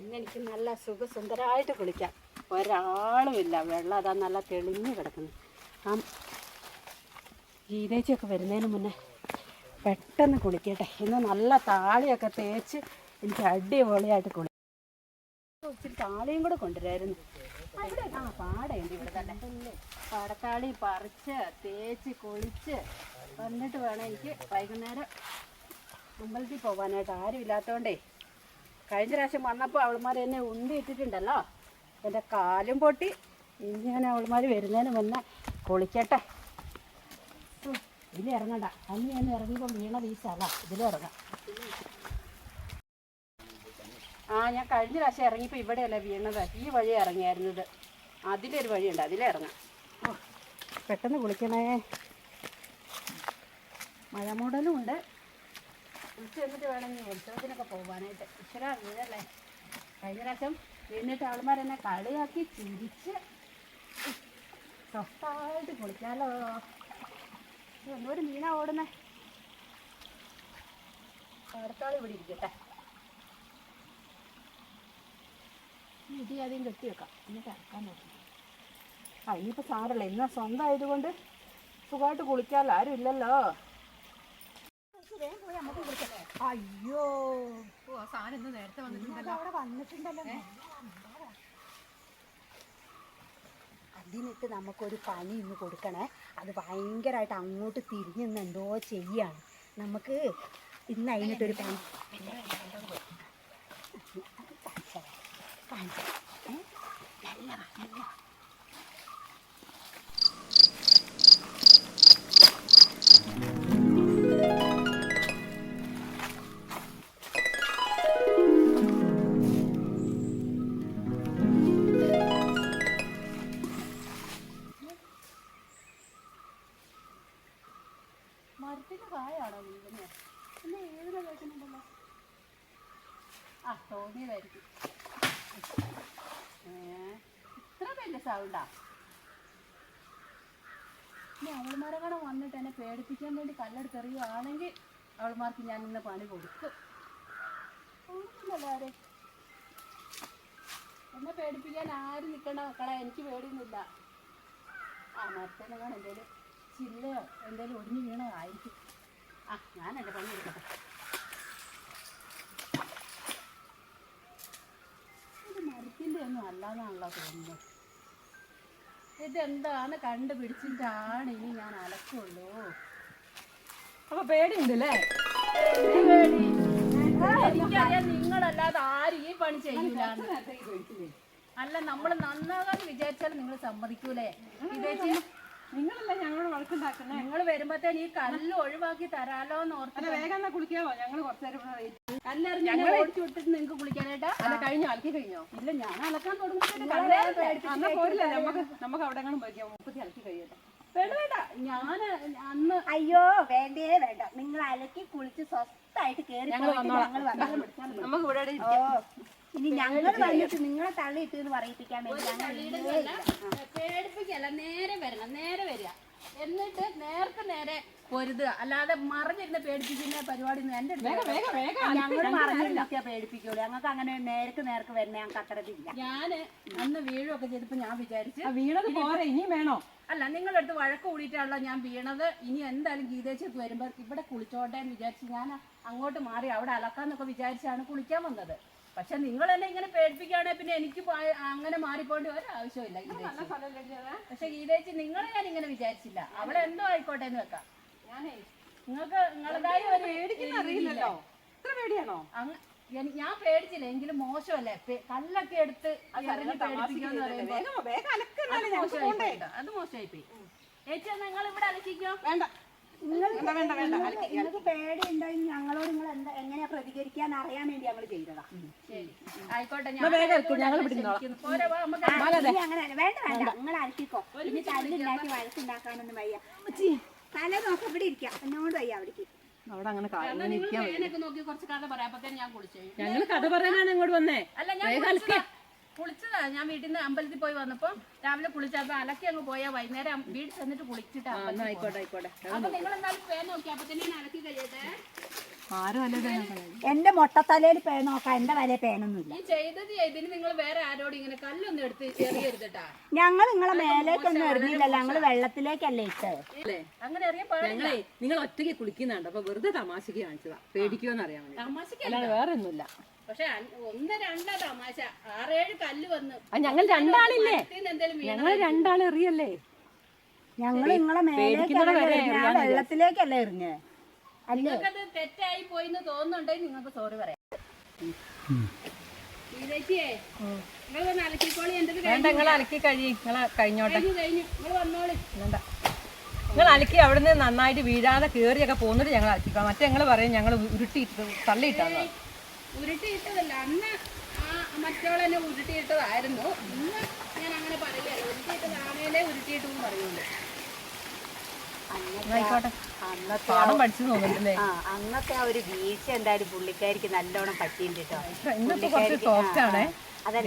ഇന്ന് എനിക്ക് നല്ല സുഖസുന്ദരമായിട്ട് കുളിക്കാം. ഒരാളുമില്ല, വെള്ളം അതാ നല്ല തെളിഞ്ഞ് കിടക്കുന്നു. ആ ഗീതേച്ചിയൊക്കെ വരുന്നതിന് മുന്നേ പെട്ടെന്ന് കുളിക്കട്ടെ. ഇന്ന് നല്ല താളിയൊക്കെ തേച്ച് എനിക്ക് അടിപൊളിയായിട്ട് കുളിക്കാം. ഇച്ചിരി താളിയും കൂടെ കൊണ്ടുവരായിരുന്നു. അവിടെ പാടയുണ്ട് ഇവിടെ തന്നെ. പാടത്താളി പറിച്ച് തേച്ച് കുളിച്ച് വന്നിട്ട് വേണം എനിക്ക് വൈകുന്നേരം അമ്പലത്തിൽ പോകാനായിട്ട്. ആരും ഇല്ലാത്തതുകൊണ്ടേ കഴിഞ്ഞ പ്രാവശ്യം വന്നപ്പോൾ അവൾമാർ എന്നെ ഉന്തി ഇട്ടിട്ടുണ്ടല്ലോ, എൻ്റെ കാലും പൊട്ടി. ഇനി ഞാൻ അവൾമാർ വരുന്നതിന് മുന്നേ കുളിക്കട്ടെ. ഇതിലിറങ്ങണ്ട, അന്ന് ഞാൻ ഇറങ്ങിയപ്പോൾ വീണ വീശല്ല, ഇതിലിറങ്ങാം. ഞാൻ കഴിഞ്ഞ പ്രാവശ്യം ഇറങ്ങിയപ്പോൾ ഇവിടെയല്ല വീണത്, ഈ വഴി ഇറങ്ങിയായിരുന്നത്. അതിലൊരു വഴിയുണ്ട്, അതിലിറങ്ങാം. പെട്ടെന്ന് കുളിക്കണേ. മഴ മൂടലും ഉണ്ട്. കുളിച്ച് എന്നിട്ട് വേണം ഇനി ഉത്സവത്തിനൊക്കെ പോകാനായിട്ട്. ഇച്ചിരി വീഴല്ലേ. കഴിഞ്ഞ പ്രാവശ്യം വീണിട്ട് ആൾമാരെന്നെ കളിയാക്കി ചിരിച്ച് സ്വസ്ഥമായിട്ട് കുളിക്കാമല്ലോ. എന്തോരം മീനാ ഓടുന്നേ. അടുത്താൾ ഇവിടെ ഇരിക്കട്ടെ. ഇടി ആദ്യം കെട്ടി വെക്കാം, എന്നിട്ട് ഇറക്കാൻ നോക്കാം. ഇനിയിപ്പോൾ സാരല്ല, ഇന്ന് സ്വന്തം ആയതുകൊണ്ട് സുഖമായിട്ട് കുളിക്കാമല്ലോ, ആരും ഇല്ലല്ലോ. അയ്യോ നേരത്തെ വന്നിട്ടുണ്ടല്ലോ. അതിനിട്ട് നമുക്കൊരു പണി ഇന്ന് കൊടുക്കണേ. അത് ഭയങ്കരമായിട്ട് അങ്ങോട്ട് തിരിഞ്ഞ് നിന്ന് എന്തോ ചെയ്യാണ്. നമുക്ക് ഇന്ന് അതിനിട്ടൊരു പണി മരത്തിന്റെ കായാണോ വീഴുന്നത്? പിന്നെ ഏതിനാ കേൾക്കുന്നുണ്ടല്ലോ. തോന്നിയതായിരിക്കും. ഇത്ര വലിയ സൗണ്ടാ. ഇനി അവൾമാരെങ്ങനെ വന്നിട്ട് എന്നെ പേടിപ്പിക്കാൻ വേണ്ടി കല്ലെടുത്തെറിയുകയാണെങ്കിൽ അവൾമാർക്ക് ഞാൻ ഇന്ന് പണി കൊടുക്കും. തോന്നുന്നില്ലല്ലോ ആരെ. എന്നെ പേടിപ്പിക്കാൻ ആരും നിൽക്കണ്ട മക്കളെ, എനിക്ക് പേടിയൊന്നുമില്ല. മരത്തേനെങ്ങാണ് എന്തേലും ചില്ലയോ എന്തേലും ഒടിഞ്ഞു വീണതായിരിക്കും. ഞാൻ എൻ്റെ പണി എടുക്കട്ടെ. ഇത് മരത്തിൻ്റെ ഒന്നും അല്ലാന്നാണല്ലോ തോന്നുന്നത്. ഇതെന്താണ് കണ്ടുപിടിച്ചിട്ടാണ് ഇനി ഞാൻ അലക്കുള്ളൂ. അപ്പൊ പേടിയുണ്ടല്ലേ? പേടി എനിക്കറിയാം. നിങ്ങളല്ലാതെ ആരും ഈ പണി ചെയ്യൂല. അല്ല, നമ്മൾ നന്നാകാൻ വിചാരിച്ചാൽ നിങ്ങൾ സമ്മതിക്കൂലേ? ഇതേച്ചി നിങ്ങളല്ല ഞങ്ങളോട് വഴക്കുണ്ടാക്കുന്നത്. നിങ്ങൾ വരുമ്പോഴത്തേന് ഈ കല്ല് ഒഴിവാക്കി തരാലോന്ന് ഓർത്ത്. വേഗം കുളിക്കാവോ? ഞങ്ങൾ കുറച്ചേരം കല്ലെറിഞ്ഞ് ഓടിച്ചു വിട്ടിട്ട് നിങ്ങൾക്ക് കുളിക്കാനായിട്ടാ? അല്ല, കഴിഞ്ഞോ? അലക്കി കഴിഞ്ഞോ? ഇല്ല, ഞാൻ അലക്കാൻ പോരില്ല. നമുക്ക് അവിടെ പോയിക്കാം. 30 അലക്കി കഴിയട്ടെ. വേണ്ട, ഞാൻ അന്ന് അയ്യോ വേണ്ടേ വേണ്ട. നിങ്ങൾ അലക്കി കുളിച്ച് സ്വസ്ഥായിട്ട് കേറി നമുക്ക് ഇവിടെ ഇനി ഞങ്ങൾ വന്നിട്ട് നിങ്ങളെ തള്ളിയിട്ട് എന്ന് പറയിപ്പിക്കാൻ വേണ്ടി പേടിപ്പിക്കല്ല. നേരെ വരണം, നേരെ വരിക. എന്നിട്ട് നേരെ പൊരുതുക. അല്ലാതെ മറിഞ്ഞിരുന്ന് പേടിപ്പിക്കുന്ന പരിപാടി എന്റെ ഞങ്ങൾ മറിഞ്ഞിരുന്നൊക്കെയാ പേടിപ്പിക്കുള്ളൂ. ഞങ്ങൾക്ക് അങ്ങനെ നേർക്ക് വരുന്ന ഞങ്ങൾക്ക് അത്ര ഇതില്ല. ഞാൻ അന്ന് വീഴുമൊക്കെ ചെയ്തപ്പോ ഞാൻ വിചാരിച്ചു വീണത് പോരെ, ഇനിയും വേണോ? അല്ല, നിങ്ങളുടെ അടുത്ത് വഴക്ക് കൂടിയിട്ടാണല്ലോ ഞാൻ വീണത്. ഇനി എന്തായാലും ഗീതേച്ചക്ക് വരുമ്പോ ഇവിടെ കുളിച്ചോട്ടെ എന്ന് വിചാരിച്ച് ഞാൻ അങ്ങോട്ട് മാറി അവിടെ അലക്കാന്നൊക്കെ വിചാരിച്ചാണ് കുളിക്കാൻ വന്നത്. പക്ഷെ നിങ്ങൾ എന്നെ ഇങ്ങനെ പേടിപ്പിക്കുകയാണെങ്കിൽ പിന്നെ എനിക്ക് അങ്ങനെ മാറിപ്പോണ്ട ഒരാവശ്യമില്ല ഗീതേച്ചി. പക്ഷെ ഗീതേച്ചി, നിങ്ങളെ ഞാൻ ഇങ്ങനെ വിചാരിച്ചില്ല. അവളെ എന്തോ ആയിക്കോട്ടെ എന്ന് വെക്കാം. നിങ്ങൾക്ക് നിങ്ങളുടേതായ അറിയില്ലല്ലോ. ഇത്ര പേടിയാണോ? ഞാൻ പേടിച്ചില്ല, എങ്കിലും മോശമല്ലേ കല്ലൊക്കെ എടുത്ത് പേടിപ്പിക്കാന്ന് പറയുമ്പോ. അത് മോശമായി പോയി. ചേച്ചി, നിങ്ങൾ ഇവിടെ അലക്കിക്കോ. വേണ്ട, നിങ്ങൾക്ക് പേടിയുണ്ടോ ഞങ്ങളോട്? നിങ്ങൾ എന്താ എങ്ങനെയാ പ്രതികരിക്കാൻ അറിയാൻ വേണ്ടി ഞങ്ങൾ ചെയ്തതാ. ശരി, ആയിക്കോട്ടെ. അങ്ങനെ വേണ്ട, നിങ്ങൾ അലക്കിക്കോ. ഇനി തല്ലുണ്ടാക്കി വഴക്കുണ്ടാക്കാനൊന്നും വയ്യ. തല നോക്ക ഇവിടെ ഇരിക്കാം, എന്നോട് വയ്യ അവിടേക്ക്. അവിടെ അങ്ങനെ നോക്കി കുറച്ച് കഥ പറയാൻ ഞാൻ കുളിച്ചു. ഞങ്ങൾ കഥ പറയാനാണ് ഇങ്ങോട്ട് വന്നേ. അല്ല, ഞാൻ കുളിച്ചതാ. ഞാൻ വീട്ടിൽ നിന്ന് അമ്പലത്തിൽ പോയി വന്നപ്പോ രാവിലെ കുളിച്ചപ്പോ അലക്കി അങ്ങ് പോയാ വൈകുന്നേരം വീട്ടിൽ ചെന്നിട്ട് കുളിച്ചിട്ടാ. ആയിക്കോട്ടെ. അപ്പൊ നിങ്ങൾ എന്തായാലും പേ നോക്കി, അപ്പൊ തന്നെ ഞാൻ അലക്കി കഴിയട്ടെ. ആരും അല്ലേ എന്റെ മൊട്ടത്തലയിൽ പേൻ നോക്കാം, എന്റെ വലയിൽ പേനൊന്നുമില്ല. ഈ ചെയ്തത് ഇതിന് നിങ്ങൾ വേറെ ആരോടും ഇങ്ങനെ കല്ലൊന്നും എടുത്ത് എറിയരുതട്ടാ. ഞങ്ങൾ നിങ്ങളെ മേലേക്കൊന്നും എറിഞ്ഞില്ലല്ലോ, ഞങ്ങള് വെള്ളത്തിലേക്കല്ലേ ഇട്ട്. അങ്ങനെ എറിയാൻ പാടില്ല. നിങ്ങൾ ഒറ്റയ്ക്ക് കുളിക്കുന്നുണ്ട്, അപ്പൊ വെറുതെ തമാശക്ക് കാണിച്ചതാ, പേടിക്കുമെന്ന് അറിയാൻ വേണ്ടി. തമാശക്കല്ല, വേറെ ഒന്നുമില്ല. പക്ഷെ 1-2 തമാശ. 6-7 കല്ല് വന്ന് ഞങ്ങൾ രണ്ടാളില്ലേ, എന്തേലും ഞങ്ങൾ രണ്ടാളെ എറിയല്ലേ. ഞങ്ങള് നിങ്ങളെ മേലേക്കല്ലേ, വെള്ളത്തിലേക്കല്ലേ എറിഞ്ഞ്. അല്ലേ നിങ്ങൾക്കത് തെറ്റായി പോയിന്ന് തോന്നുന്നുണ്ടെങ്കിൽ നിങ്ങൾക്ക് സോറി പറയാം. നിങ്ങളൊന്ന് അലക്കിക്കോളി. എന്റെ വേണ്ട, നിങ്ങൾ അലക്കി നിങ്ങളെ കഴിഞ്ഞോട്ടെ. കഴിഞ്ഞു. നിങ്ങൾ വന്നോളി. വേണ്ട, നിങ്ങൾ അലക്കി അവിടുന്ന് നന്നായിട്ട് വീഴാതെ കയറിയൊക്കെ പോന്നിട്ട് ഞങ്ങൾ അലക്കിക്കാം. മറ്റേ ഞങ്ങൾ പറയും ഞങ്ങൾ ഉരുട്ടിയിട്ട് തള്ളിയിട്ടാണ്. ഉരുട്ടിയിട്ടതല്ല, അന്ന് മറ്റോളെന്നെ ഉരുട്ടിയിട്ടതായിരുന്നു. ഇന്ന് ഞാൻ അങ്ങനെ പറയല്ല, ഉരുട്ടിയിട്ടതാണേലേ ഉരുട്ടിയിട്ടെന്ന് പറയുള്ളൂ. ആയിക്കോട്ടെ, പാഠം പഠിച്ചു തോന്നുന്നുണ്ടല്ലേ. അന്നത്തെ ആ ഒരു വീഴ്ച എന്തായാലും പുള്ളിക്കാരിക്ക് നല്ലോണം പറ്റിയിട്ടോ. ഇന്നിപ്പോ കുറച്ച് സോഫ്റ്റ് ആണ്,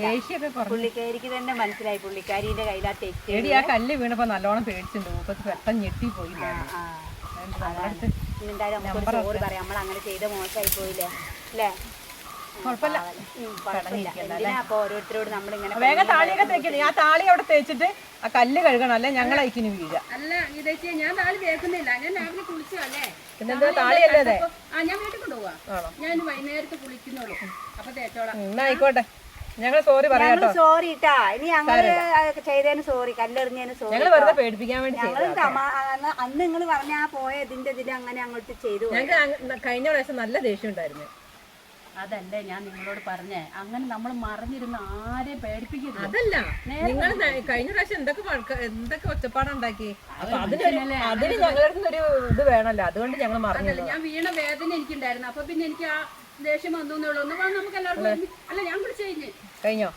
ദേഷ്യമൊക്കെ കുറഞ്ഞു. പുള്ളിക്കാരിക്ക് തന്നെ മനസ്സിലായി പുള്ളിക്കാരിന്റെ കയ്യിലാ തെറ്റ്. എടി, ആ കല്ല് വീണപ്പോ നല്ലോണം പേടിച്ചിട്ടുണ്ട്. മൂപ്പത്ത് പെട്ടെന്ന് ഞെട്ടിപ്പോയില്ല. എന്തായാലും നമുക്ക് സോറി പറയാം, നമ്മൾ അങ്ങനെ ചെയ്ത മോശമായി പോയില്ലേ അല്ലേ. കുഴപ്പമില്ല, അപ്പൊ ഓരോരുത്തരോട് നമ്മളിങ്ങനെ വേഗം താളിയൊക്കെ തേക്കണേ. ആ താളി അവിടെ തേച്ചിട്ട് ആ കല്ല് കഴുകണം, അല്ലെ ഞങ്ങൾ അയക്കിന് വീഴ. അല്ല ഇതേച്ചി, ഞാൻ താളി തേക്കുന്നില്ല, ഞാൻ രാവിലെ കുളിച്ചു അല്ലേ. പിന്നെന്താ താളിയല്ലേ അതെ. ഞാൻ വീട്ടിൽ കൊണ്ടുപോവാ. ഞാൻ വൈകുന്നേരത്ത് കുളിക്കുന്നുള്ളൂ, അപ്പൊ തേച്ചോളാം. എന്നാ ആയിക്കോട്ടെ, ഞങ്ങൾ സോറി പറയാട്ടോ. സോറി ഇട്ടാ, ഇനി ഞങ്ങള് ചെയ്തതിന് സോറി, കല്ലെറിഞ്ഞതിന് സോറി. ഞങ്ങൾ വെറുതെ പേടിപ്പിക്കാൻ വേണ്ടി അന്ന് നിങ്ങൾ പറഞ്ഞ ആ പോയ ഇതിന്റെ ഇതിൽ അങ്ങനെ അങ്ങോട്ട് ചെയ്തു. ഞങ്ങൾക്ക് കഴിഞ്ഞ പ്രാവശ്യം നല്ല ദേഷ്യം ഉണ്ടായിരുന്നു. അതല്ലേ ഞാൻ നിങ്ങളോട് പറഞ്ഞേ, അങ്ങനെ നമ്മൾ മറിഞ്ഞിരുന്ന് ആരെയും പേടിപ്പിക്കരുത്. അതല്ല, നിങ്ങൾ കഴിഞ്ഞ പ്രാവശ്യം എന്തൊക്കെ ഒച്ചപ്പാടുണ്ടാക്കി. അപ്പൊ അതിന് ഞങ്ങളുടെ ഒരു ഇത് വേണല്ലോ, അതുകൊണ്ട് ഞങ്ങൾ മറിഞ്ഞല്ലോ. ഞാൻ വീണ വേദന എനിക്കുണ്ടായിരുന്നു, അപ്പൊ പിന്നെ എനിക്ക് ആ ദേഷ്യം വന്നുള്ളൂ. നമുക്ക് എല്ലാവർക്കും അല്ല, ഞാൻ വിളിച്ചു കഴിഞ്ഞോ?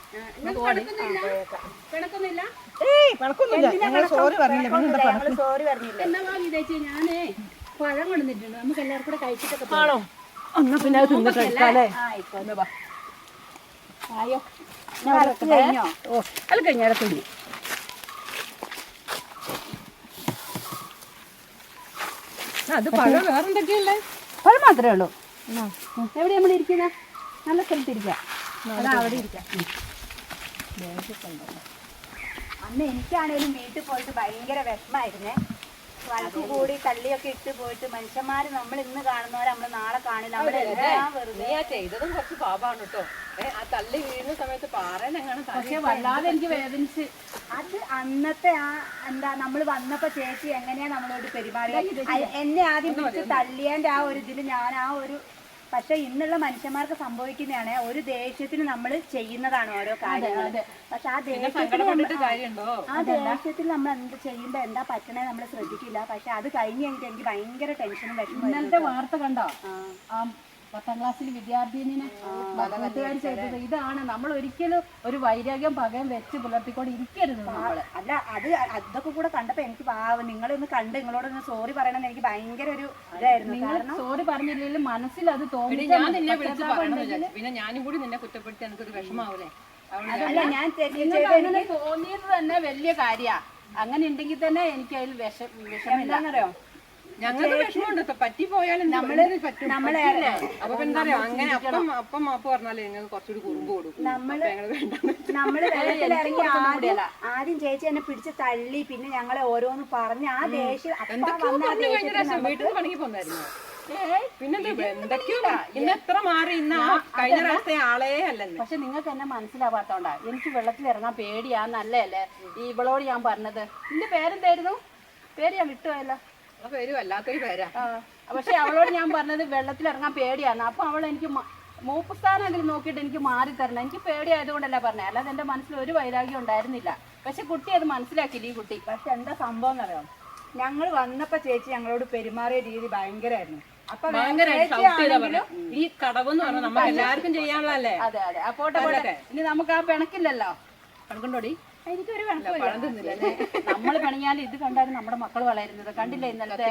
കിണക്കൊന്നുമില്ല. സോറി പറഞ്ഞില്ല. എന്നാ വാങ്ങി തേച്ചേ, ഞാനേ പഴം കൊണ്ടുവന്നിട്ടുണ്ട്, നമുക്ക് എല്ലാവർക്കും കൂടെ കഴിച്ചിട്ടൊക്കെ. ആണോ? എന്നാ പിന്നെ അത് തിന്നിട്ടല്ലേ. ആയോ കഴിഞ്ഞോ? ഓ, അത് കഴിഞ്ഞാൽ തുണി അത് പഴം വേറെന്തൊക്കെയല്ലേ? പഴം മാത്രമേ ഉള്ളൂ. എവിടെ നമ്മൾ ഇരിക്കുന്ന? നല്ല സ്ഥലത്ത് ഇരിക്കാം. അവിടെ ഇരിക്കാം. അന്ന് എനിക്കാണേലും വീട്ടിൽ പോയിട്ട് ഭയങ്കര വിഷമായിരുന്നേ. വഴക്ക് കൂടി തള്ളിയൊക്കെ ഇട്ട് പോയിട്ട് മനുഷ്യന്മാര് നമ്മൾ ഇന്ന് കാണുന്നവരെ നമ്മള് നാളെ കാണില്ല. നീ ആ ചെയ്തതും കുറച്ച് പാപാണ് കേട്ടോ. ആ തള്ളി വീഴുന്ന സമയത്ത് പാറേനെങ്ങനെ. പക്ഷെ വല്ലാതെ എനിക്ക് വേദനിച്ച്. അത് അന്നത്തെ ആ എന്താ നമ്മൾ വന്നപ്പോ ചേച്ചി എങ്ങനെയാ നമ്മളോട് പെരുമാറിയത്. എന്നെ ആദ്യം പിടിച്ച് തള്ളിയതിന്റെ ആ ഒരു ഇതില് ഞാൻ ആ ഒരു, പക്ഷെ ഇന്നുള്ള മനുഷ്യന്മാർക്ക് സംഭവിക്കുന്നതാണ് ഒരു ദേഷ്യത്തിന് നമ്മൾ ചെയ്യുന്നതാണ് ഓരോ കാര്യങ്ങൾ. പക്ഷെ ആ ദേഷ്യത്തിൽ നമ്മൾ എന്ത് ചെയ്യുമ്പോ എന്താ പറ്റണേ നമ്മൾ ശ്രദ്ധിക്കില്ല. പക്ഷെ അത് കഴിഞ്ഞ് കഴിഞ്ഞിട്ട് എനിക്ക് ഭയങ്കര ടെൻഷനും വിഷമം. ഇന്നലത്തെ വാർത്ത കണ്ടോ? ആ 10ാം ക്ലാസ്സിൽ വിദ്യാർത്ഥിനിനെ കൂട്ടുകാർ ചെയ്തത്. ഇതാണ് നമ്മൾ ഒരിക്കലും ഒരു വൈരാഗ്യം പകയും വെച്ച് പുലർത്തിക്കൊണ്ട് ഇരിക്കരുത് നമ്മള്. അല്ല അത് അതൊക്കെ കൂടെ കണ്ടപ്പോ എനിക്ക് നിങ്ങളൊന്ന് കണ്ട് നിങ്ങളോടൊന്ന് സോറി പറയണമെന്ന് എനിക്ക് ഭയങ്കര ഒരു ഇതായിരുന്നു. കാരണം സോറി പറഞ്ഞില്ലെങ്കിലും മനസ്സിൽ അത് തോന്നി. ഞാൻ നിന്നെ വിളിച്ച് പറയണമെന്ന്, പിന്നെ ഞാനും കൂടി നിന്നെ കുറ്റപ്പെടുത്തി എനിക്കൊരു വിഷമാവൂലേ. അല്ല ഞാൻ അങ്ങനെ തോന്നിയത് തന്നെ വലിയ കാര്യ. അങ്ങനെ ഉണ്ടെങ്കിൽ തന്നെ എനിക്ക് അതിൽ വിഷമില്ലാന്നറിയോ. ഞങ്ങൾക്ക് വിഷമമുണ്ട്, പറ്റിപ്പോയാലും നമ്മളെ അപ്പൊ എന്താ പറയാ, അങ്ങനെ അപ്പം മാപ്പ് പറഞ്ഞാലേ നിങ്ങൾക്ക് കുറച്ചുകൂടി കുറുമ്പ് കൊടുക്കും. നമ്മള് വെള്ളത്തിലിറങ്ങി ആദ്യം ചേച്ചി എന്നെ പിടിച്ച് തള്ളി, പിന്നെ ഞങ്ങളെ ഓരോന്ന് പറഞ്ഞ് ആ ദേഷ്യം വീട്ടിൽ പണിക്ക് പോന്നായിരുന്നു. പിന്നെ എന്തൊക്കെയോ ഇന്ന് എത്ര മാറി, ഇന്ന് ആ കഴിഞ്ഞ പ്രാവശ്യത്തെ ആളേ അല്ലെന്ന്. പക്ഷെ നിങ്ങൾക്ക് എന്നെ മനസ്സിലാവാത്തോണ്ടാ. എനിക്ക് വെള്ളത്തിൽ ഇറങ്ങാൻ പേടിയാന്നല്ലേ ഇവളോട് ഞാൻ പറഞ്ഞത്. നിന്റെ പേരെന്തായിരുന്നു? പേര് ഞാൻ വിട്ടുപോയല്ലോ. പേര് വല്ലാത്തൊരു പേരാ. പക്ഷെ അവളോട് ഞാൻ പറഞ്ഞത് വെള്ളത്തിൽ ഇറങ്ങാൻ പേടിയാന്ന്. അപ്പൊ അവൾ എനിക്ക് മൂപ്പസ്ഥാനെങ്കിലും നോക്കിയിട്ട് എനിക്ക് മാറി തരണം. എനിക്ക് പേടിയായതുകൊണ്ടല്ല പറഞ്ഞത്, അല്ലാതെ എന്റെ മനസ്സിൽ ഒരു വൈരാഗ്യം ഉണ്ടായിരുന്നില്ല. പക്ഷെ കുട്ടി അത് മനസ്സിലാക്കില്ല, ഈ കുട്ടി. പക്ഷെ എന്താ സംഭവം എന്നറിയാം, ഞങ്ങൾ വന്നപ്പോ ചേച്ചി ഞങ്ങളോട് പെരുമാറിയ രീതി ഭയങ്കരമായിരുന്നു. അപ്പൊ ഈ കടവെന്ന് പറഞ്ഞാൽ നമുക്ക് എല്ലാവർക്കും ചെയ്യാനുള്ളതല്ലേ. അതെ അതെ. അപ്പോട്ടെ, ഇനി നമുക്ക് ആ പിണക്കില്ലല്ലോ. പിണക്കുണ്ടോടി? എനിക്കൊരു നമ്മൾ പണിയാലും ഇത് കണ്ടാലും നമ്മുടെ മക്കൾ വളരുന്നത് കണ്ടില്ലേ? ഇന്നലത്തെ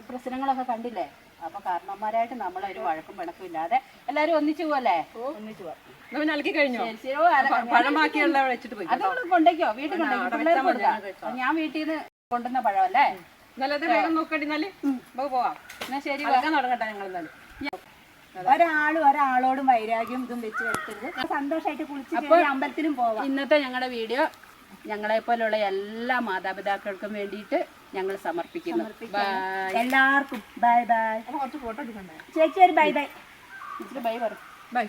പ്രശ്നങ്ങളൊക്കെ കണ്ടില്ലേ? അപ്പൊ കാരണന്മാരായിട്ട് നമ്മളൊരു വഴക്കും പിണക്കും ഇല്ലാതെ എല്ലാരും ഒന്നിച്ചു പോവല്ലേ? ഒന്നിച്ചു പോവാം. അലക്കി കഴിഞ്ഞോ? പഴം ബാക്കിയുള്ള വെച്ചിട്ട് പോയി. അത് കൊണ്ടേക്കോ? വീട്ടിൽ കൊണ്ടേക്കോ? ഞാൻ വീട്ടിൽ നിന്ന് കൊണ്ടുവന്ന പഴമല്ലേ. നല്ലത് വേഗം നോക്കണ്ടി. എന്നാല് പോവാം. എന്നാ ശരി, തുടങ്ങട്ടെ ഞങ്ങൾ. എന്നാലും ഒരാളും ഒരാളോടും വൈരാഗ്യം ഇതും വെച്ച് വരുത്തരുത്. സന്തോഷമായിട്ട് കുളിച്ച് കയറി അമ്പലത്തിലും പോവാം. ഇന്നത്തെ ഞങ്ങളുടെ വീഡിയോ ഞങ്ങളെപ്പോലുള്ള എല്ലാ മാതാപിതാക്കൾക്കും വേണ്ടിയിട്ട് ഞങ്ങൾ സമർപ്പിക്കുന്നു. എല്ലാവർക്കും ബൈ ബൈ. കുറച്ച് ഫോട്ടോ എടുക്കണ്ടേ? ചേച്ചി ഒരു ബൈ ബൈ. ബൈ പറ. ബൈ.